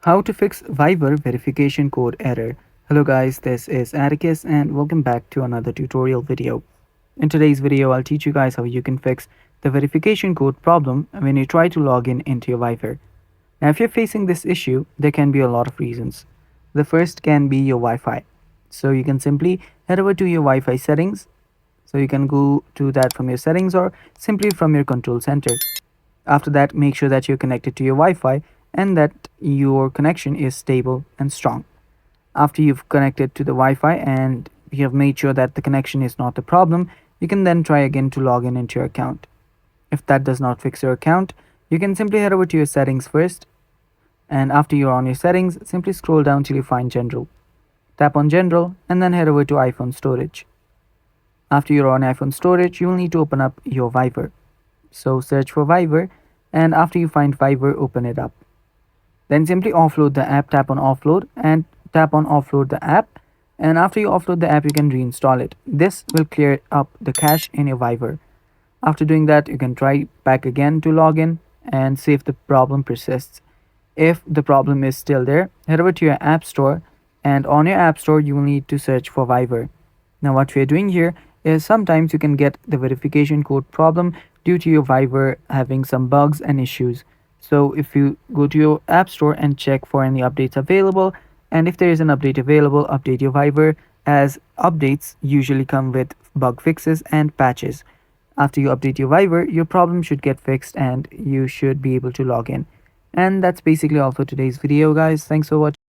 How to fix Viber verification code error. Hello guys, this is Atticus and welcome back to another tutorial video. In today's video, I'll teach you guys how you can fix the verification code problem when you try to log in into your Viber. Now, if you're facing this issue, there can be a lot of reasons. The first can be your Wi-Fi. So you can simply head over to your Wi-Fi settings. So you can go to that from your settings or simply from your control center. After that, make sure that you're connected to your Wi-Fi and that your connection is stable and strong. After you've connected to the Wi-Fi and you have made sure that the connection is not the problem, you can then try again to log in into your account. If that does not fix your account, you can simply head over to your settings first, and after you're on your settings, simply scroll down till you find General. Tap on General and then head over to iPhone storage. After you're on iPhone storage, you will need to open up your Viber. So search for Viber, and after you find Viber, open it up. Then simply offload the app, tap on offload and tap on offload the app. And after you offload the app, you can reinstall it. This will clear up the cache in your Viber. After doing that, you can try back again to log in and see if the problem persists. If the problem is still there, head over to your app store, and on your app store, you will need to search for Viber. Now, what we are doing here is sometimes you can get the verification code problem due to your Viber having some bugs and issues. So if you go to your app store and check for any updates available, and if there is an update available, update your Viber, as updates usually come with bug fixes and patches. After you update your Viber, your problem should get fixed and you should be able to log in. And that's basically all for today's video, guys. Thanks for watching.